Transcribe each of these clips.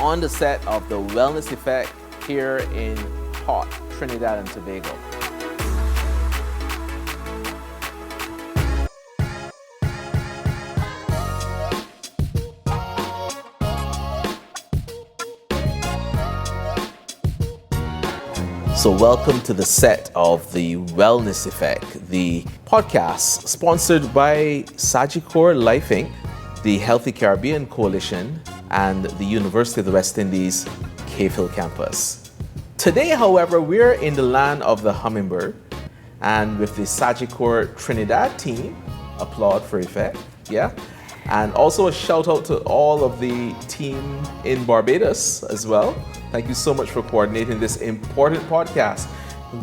on the set of The Wellness Effect here in hot Trinidad and Tobago. So welcome to the set of The Wellness Effect, the podcast sponsored by Sagicor Life Inc., the Healthy Caribbean Coalition, and the University of the West Indies Cave Hill campus. Today, however, we're in the land of the hummingbird, and with the Sagicor Trinidad team, applaud for effect, yeah? And also a shout out to all of the team in Barbados as well. Thank you so much for coordinating this important podcast.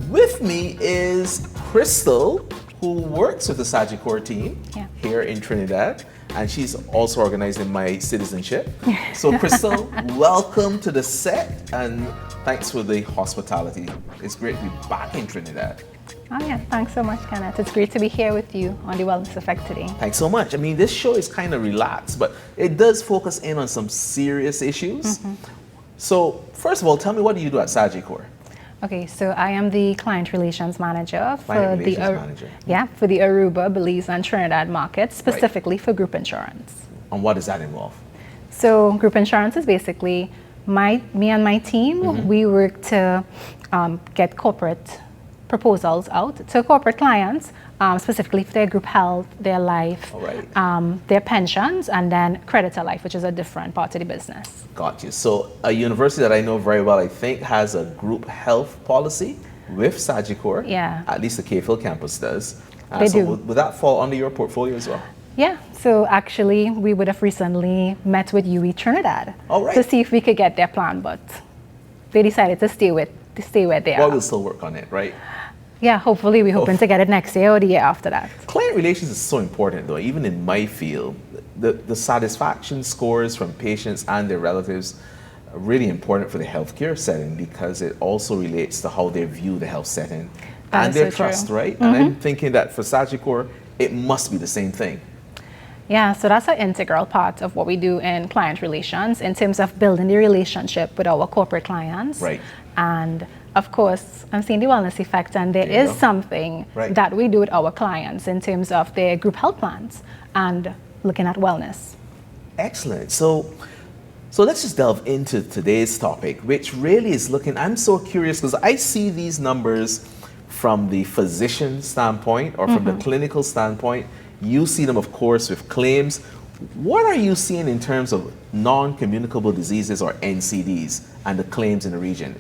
With me is Krystal, who works with the Sagicor team here in Trinidad, and she's also organizing my citizenship. So Krystal, welcome to the set, and thanks for the hospitality. It's great to be back in Trinidad. Oh yeah, thanks so much, Kenneth. It's great to be here with you on The Wellness Effect today. Thanks so much. I mean, this show is kind of relaxed, but it does focus in on some serious issues. Mm-hmm. So, first of all, tell me, what do you do at Sagicor? Okay, so I am the Client Relations Manager for the Aruba, Belize, and Trinidad markets, specifically for group insurance. And what does that involve? So, group insurance is basically me and my team, we work to get corporate proposals out to corporate clients, specifically for their group health, their life, their pensions, and then creditor life, which is a different part of the business. Got you. So a university that I know very well, I think, has a group health policy with Sagicor. Yeah. At least the Cave Hill campus does. They do. Would that fall under your portfolio as well? Yeah. So actually, we would have recently met with UE Trinidad to see if we could get their plan, but they decided to stay where they are. Well, we'll still work on it, right? Yeah, hopefully we're hoping to get it next year or the year after that. Client relations is so important though, even in my field. The satisfaction scores from patients and their relatives are really important for the healthcare setting because it also relates to how they view the health setting and their trust, right? Mm-hmm. And I'm thinking that for Sagicor, it must be the same thing. Yeah, so that's an integral part of what we do in client relations in terms of building the relationship with our corporate clients. Right. And of course, I'm seeing The Wellness Effect, and there is something that we do with our clients in terms of their group health plans and looking at wellness. Excellent. So let's just delve into today's topic, which really is I'm so curious because I see these numbers from the physician standpoint or from the clinical standpoint. You see them, of course, with claims. What are you seeing in terms of non-communicable diseases or NCDs and the claims in the region?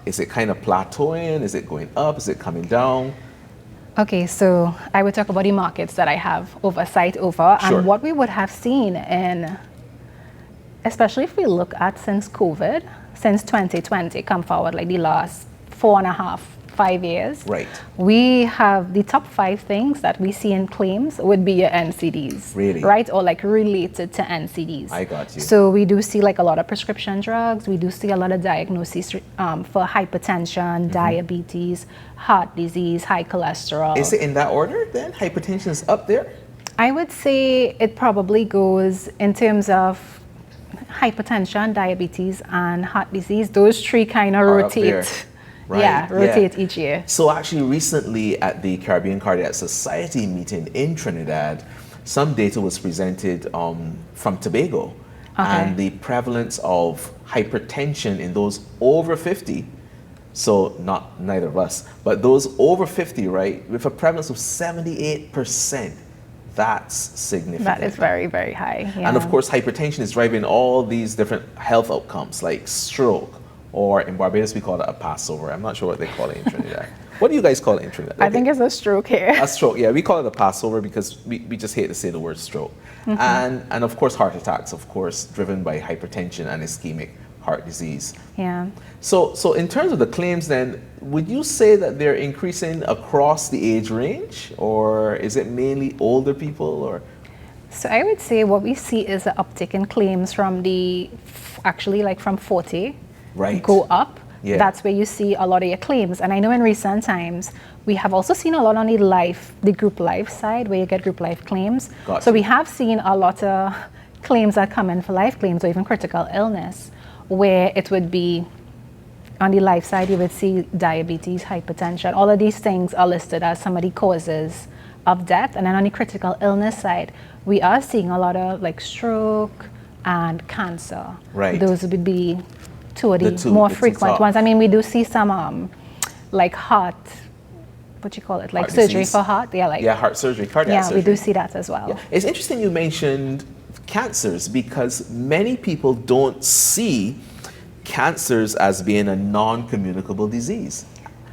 Is it kind of plateauing? Is it going up? Is it coming down? Okay, so I would talk about the markets that I have oversight over and what we would have seen especially if we look at since COVID, since 2020, come forward like the last 4.5-5 years. Right. We have the top 5 things that we see in claims would be your NCDs. Really? Right? Or like related to NCDs. I got you. So we do see like a lot of prescription drugs. We do see a lot of diagnoses for hypertension, diabetes, heart disease, high cholesterol. Is it in that order then? Hypertension is up there? I would say it probably goes in terms of hypertension, diabetes, and heart disease. Those 3 kind of rotate. Right. Rotate each year. So actually recently at the Caribbean Cardiac Society meeting in Trinidad, some data was presented from Tobago and the prevalence of hypertension in those over 50. So neither of us, but those over 50, right, with a prevalence of 78%. That's significant. That is very, very high. Yeah. And of course, hypertension is driving all these different health outcomes like stroke, or in Barbados, we call it a Passover. I'm not sure what they call it in Trinidad. What do you guys call it in Trinidad? I think it's a stroke here. A stroke, yeah. We call it a Passover because we just hate to say the word stroke. And of course, heart attacks, of course, driven by hypertension and ischemic heart disease. Yeah. So in terms of the claims then, would you say that they're increasing across the age range, or is it mainly older people, or? So I would say what we see is an uptick in claims from from 40 go up. Yeah. That's where you see a lot of your claims. And I know in recent times, we have also seen a lot on the group life side, where you get group life claims. Gotcha. So we have seen a lot of claims that come in for life claims or even critical illness. where it would be on the life side, you would see diabetes, hypertension. All of these things are listed as some of the causes of death. And then on the critical illness side, we are seeing a lot of like stroke and cancer. Right. Those would be two of the more frequent ones. I mean, we do see some like heart, what do you call it? Like heart surgery disease. for heart. Heart surgery, cardiac surgery. Yeah, we do see that as well. Yeah. It's interesting you mentioned cancers because many people don't see cancers as being a non-communicable disease.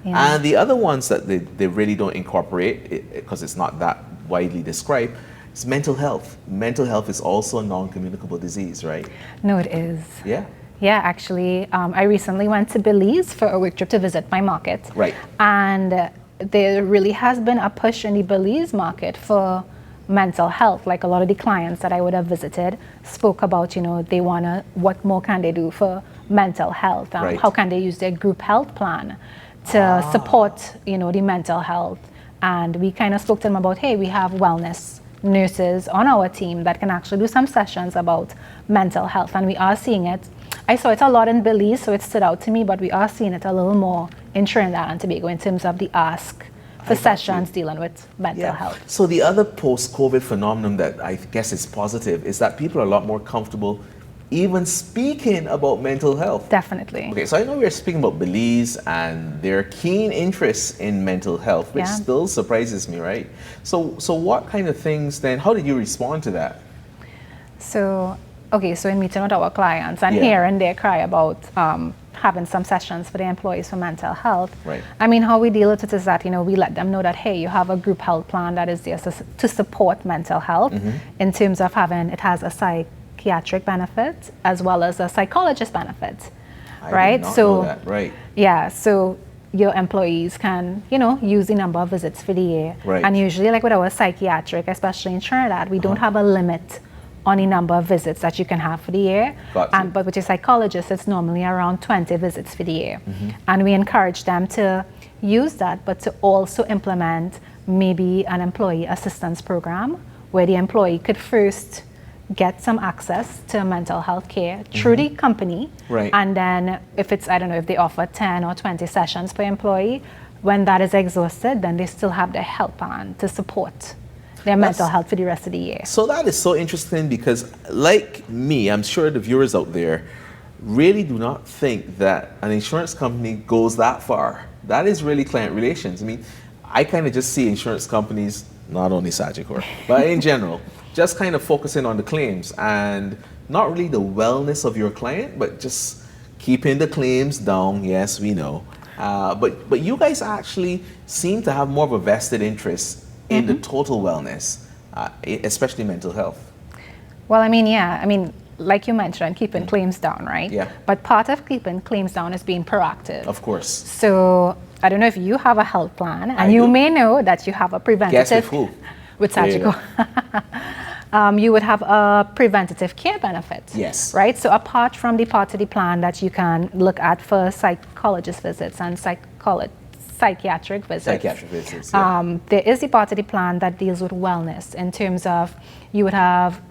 Yeah. And the other ones that they really don't incorporate, because it's not that widely described, is mental health. Mental health is also a non-communicable disease, right? No, it is. Yeah. Yeah, actually, I recently went to Belize for a work trip to visit my market. Right. And there really has been a push in the Belize market for mental health. Like a lot of the clients that I would have visited spoke about, they want to, what more can they do for mental health? Right. How can they use their group health plan to support, the mental health? And we kind of spoke to them about, hey, we have wellness nurses on our team that can actually do some sessions about mental health. And we are seeing it. I saw it a lot in Belize, so it stood out to me, but we are seeing it a little more in Trinidad and Tobago in terms of the ask for sessions dealing with mental health. So the other post-COVID phenomenon that I guess is positive is that people are a lot more comfortable even speaking about mental health. Definitely. Okay, so I know we're speaking about Belize and their keen interest in mental health, which still surprises me, right? So what kind of things then, how did you respond to that? So in meeting with our clients and hearing their cry about having some sessions for the employees for mental health. Right. I mean, how we deal with it is that, we let them know that, hey, you have a group health plan that is there to support mental health in terms of it has a psychiatric benefit as well as a psychologist benefit. I did not know that. Right. Yeah, so your employees can, use the number of visits for the year. Right. And usually, like with our psychiatric, especially in Trinidad, we don't have a limit on the number of visits that you can have for the year. But with your psychologist, it's normally around 20 visits for the year. And we encourage them to use that, but to also implement maybe an employee assistance program where the employee could first get some access to mental health care through the company. Right. And then if it's, I don't know, if they offer 10 or 20 sessions per employee, when that is exhausted, then they still have their health plan to support their mental health for the rest of the year. So that is so interesting because, like me, I'm sure the viewers out there really do not think that an insurance company goes that far. That is really client relations. I mean, I kind of just see insurance companies, not only Sagicor, but in general, just kind of focusing on the claims and not really the wellness of your client, but just keeping the claims down. Yes, we know. But you guys actually seem to have more of a vested interest in the total wellness, especially mental health. Well, like you mentioned, keeping claims down, right? Yeah. But part of keeping claims down is being proactive. Of course. So I don't know if you have a health plan, and you may know that you have a preventative. Guess with who? With Sagicor. You would have a preventative care benefit. Yes. Right? So apart from the part of the plan that you can look at for psychologist visits and psychiatric visits. Yeah. There is the part of the plan that deals with wellness in terms of you would have,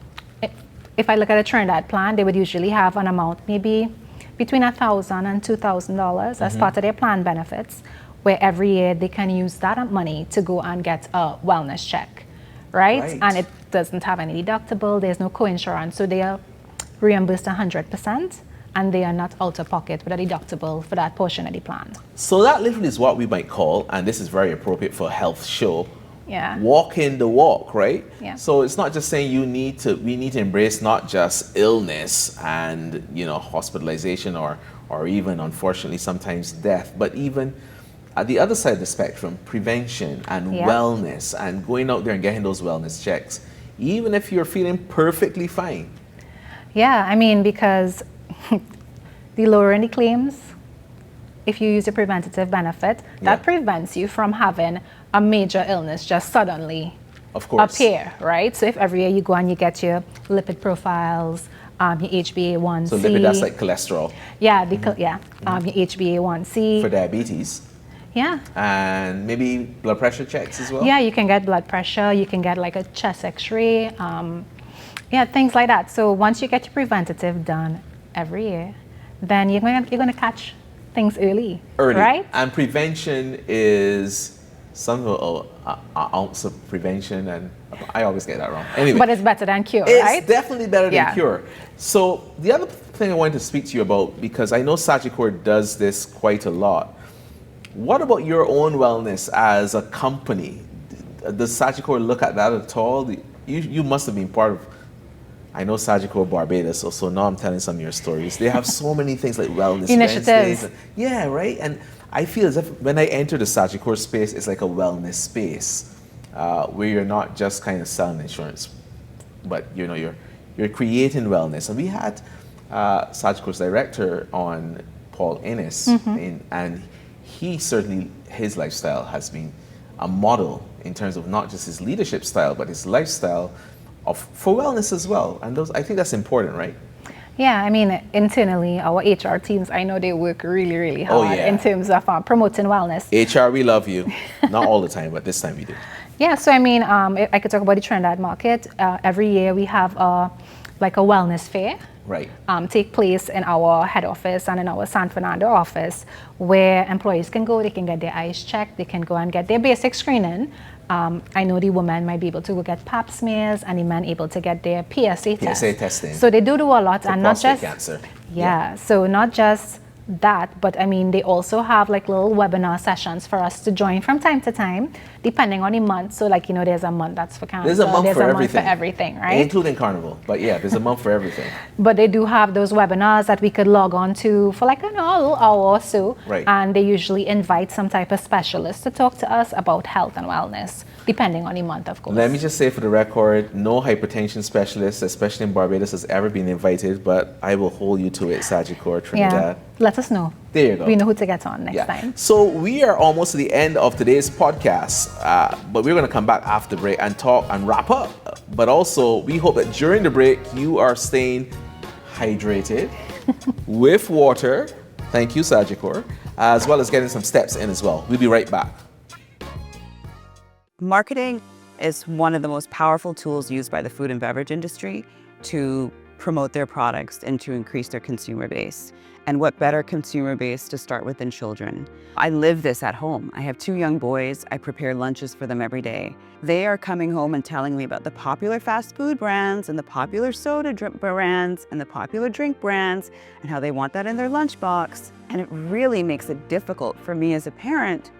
if I look at a Trinidad plan, they would usually have an amount maybe between $1,000 and $2,000 as part of their plan benefits, where every year they can use that money to go and get a wellness check, right? And it doesn't have any deductible, there's no co-insurance, so they are reimbursed 100%. And they are not out of pocket with a deductible for that portion of the plan. So that literally is what we might call, and this is very appropriate for a health show, walking the walk, right? Yeah. So it's not just saying we need to embrace not just illness and hospitalization or even unfortunately sometimes death, but even at the other side of the spectrum, prevention and wellness and going out there and getting those wellness checks, even if you're feeling perfectly fine. Yeah, because the lowering the claims, if you use a preventative benefit, that prevents you from having a major illness just suddenly appear, right? So if every year you go and you get your lipid profiles, your HbA1c. So lipid, that's like cholesterol. Yeah, your HbA1c. For diabetes. Yeah. And maybe blood pressure checks as well? Yeah, you can get blood pressure, you can get like a chest x-ray, things like that. So once you get your preventative done every year, then you're going to catch things early, Early. right? And prevention is some ounce of prevention, and I always get that wrong. Anyway, But it's better than cure, it's right? definitely better than Yeah. cure. So the other thing I wanted to speak to you about, because I know Sagicor does this quite a lot. What about your own wellness as a company? Does Sagicor look at that at all? You must have been part of, I know Sagicor Barbados, so now I'm telling some of your stories. They have so many things like wellness Initiatives. Wednesdays. Yeah, right? And I feel as if when I enter the Sagicor space, it's like a wellness space where you're not just kind of selling insurance, but you're creating wellness. And we had Sagicor's director on, Paul Ennis, and he certainly, his lifestyle has been a model in terms of not just his leadership style, but his lifestyle for wellness as well. And I think that's important, right? Yeah, I mean, internally, our HR teams, I know they work really, really hard yeah. in terms of promoting wellness. HR, we love you. Not all the time, but this time we do. Yeah, so I mean, I could talk about the Trinidad market. Every year we have like a wellness fair. Right. Take place in our head office and in our San Fernando office, where employees can go, they can get their eyes checked, they can go and get their basic screening. I know the women might be able to go get pap smears, and the men able to get their PSA test. PSA testing. So they do a lot, and not just cancer. Yeah, so not just that, but I mean, they also have like little webinar sessions for us to join from time to time, depending on the month. So like, there's a month that's for cancer. There's a month for everything, right? Including Carnival. But yeah, there's a month for everything. But they do have those webinars that we could log on to for like a little hour or so. Right. And they usually invite some type of specialist to talk to us about health and wellness, depending on the month, of course. Let me just say for the record, no hypertension specialist, especially in Barbados, has ever been invited, but I will hold you to it, Sagicor, Trinidad. Yeah, let us know. There you go. We know who to get on next time. So we are almost to the end of today's podcast, but we're going to come back after the break and talk and wrap up. But also, we hope that during the break, you are staying hydrated with water. Thank you, Sagicor, as well as getting some steps in as well. We'll be right back. Marketing is one of the most powerful tools used by the food and beverage industry to promote their products and to increase their consumer base. And what better consumer base to start with than children? I live this at home. I have 2 young boys. I prepare lunches for them every day. They are coming home and telling me about the popular fast food brands and the popular soda drink brands and the popular drink brands and how they want that in their lunchbox. And it really makes it difficult for me as a parent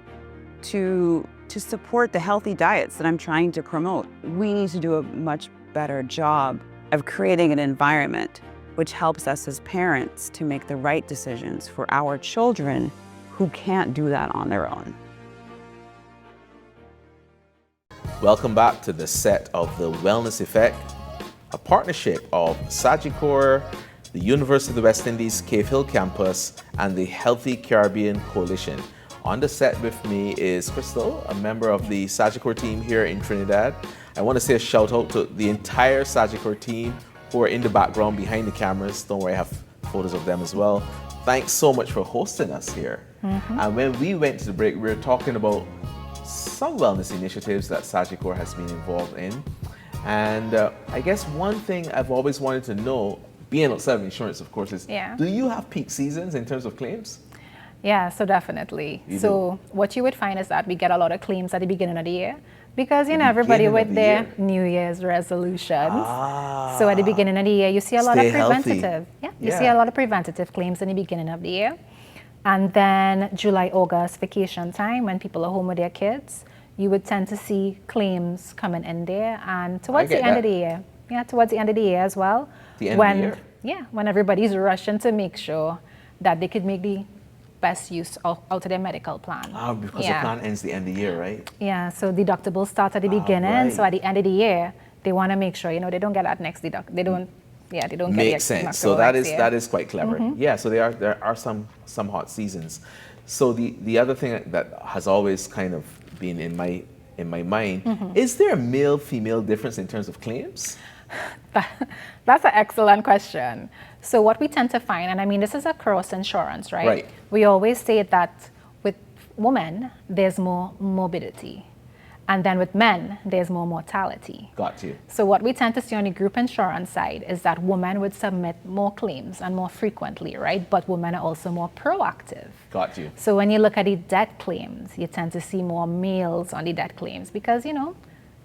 to support the healthy diets that I'm trying to promote. We need to do a much better job of creating an environment which helps us as parents to make the right decisions for our children who can't do that on their own. Welcome back to the set of The Wellness Effect, a partnership of Sagicor, the University of the West Indies Cave Hill campus, and the Healthy Caribbean Coalition. On the set with me is Krystal, a member of the Sagicor team here in Trinidad. I want to say a shout out to the entire Sagicor team who are in the background behind the cameras. Don't worry, I have photos of them as well. Thanks so much for hosting us here. And when we went to the break, we were talking about some wellness initiatives that Sagicor has been involved in. And I guess one thing I've always wanted to know, being outside of insurance, of course, is do you have peak seasons in terms of claims? Yeah, so definitely. What you would find is that we get a lot of claims at the beginning of the year because, everybody with their New Year's resolutions. So at the beginning of the year, you see a lot of preventative. You see a lot of preventative claims in the beginning of the year. And then July, August, vacation time, when people are home with their kids, you would tend to see claims coming in there. And towards the end of the year, towards the end of the year as well. The end of the year? Yeah, when everybody's rushing to make sure that they could make the best use out of their medical plan. Because the plan ends the end of the year, right? Yeah, so deductibles start at the beginning. So at the end of the year, they want to make sure, they don't get that next deduct. They don't get Makes sense. So that is quite clever. Yeah, so there are some hot seasons. So the other thing that has always kind of been in my mind, is there a male-female difference in terms of claims? That's an excellent question. So what we tend to find, and I mean, this is across insurance, right? Right. We always say that with women, there's more morbidity. And then with men, there's more mortality. Got you. So what we tend to see on the group insurance side is that women would submit more claims and more frequently, right? But women are also more proactive. Got you. So when you look at the death claims, you tend to see more males on the death claims because,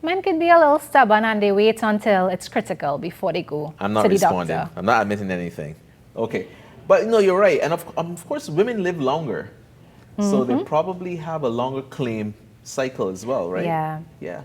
men can be a little stubborn and they wait until it's critical before they go I'm not to the responding. doctor. I'm not admitting anything. Okay. But no, you're right. And of course, women live longer. So they probably have a longer claim cycle as well, right? Yeah. Yeah.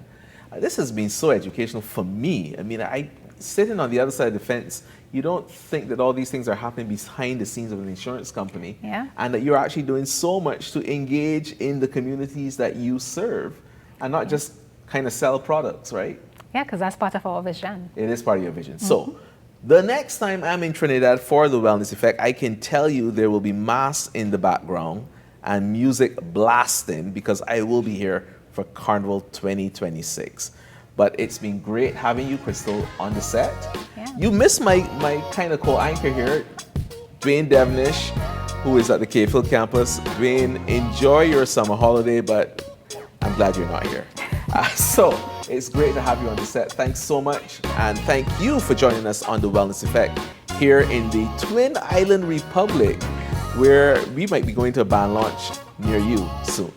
This has been so educational for me. I mean, I sitting on the other side of the fence, you don't think that all these things are happening behind the scenes of an insurance company. Yeah. And that you're actually doing so much to engage in the communities that you serve and not just kind of sell products, right? Yeah, because that's part of our vision. It is part of your vision. So the next time I'm in Trinidad for the Wellness Effect, I can tell you there will be mass in the background and music blasting because I will be here for Carnival 2026. But it's been great having you, Krystal, on the set. Yeah. You missed my kind of co-anchor here, Dwayne Devnish, who is at the Cayfield campus. Dwayne, enjoy your summer holiday, but I'm glad you're not here. So it's great to have you on the set. Thanks so much. And thank you for joining us on the Wellness Effect here in the Twin Island Republic, where we might be going to a band launch near you soon.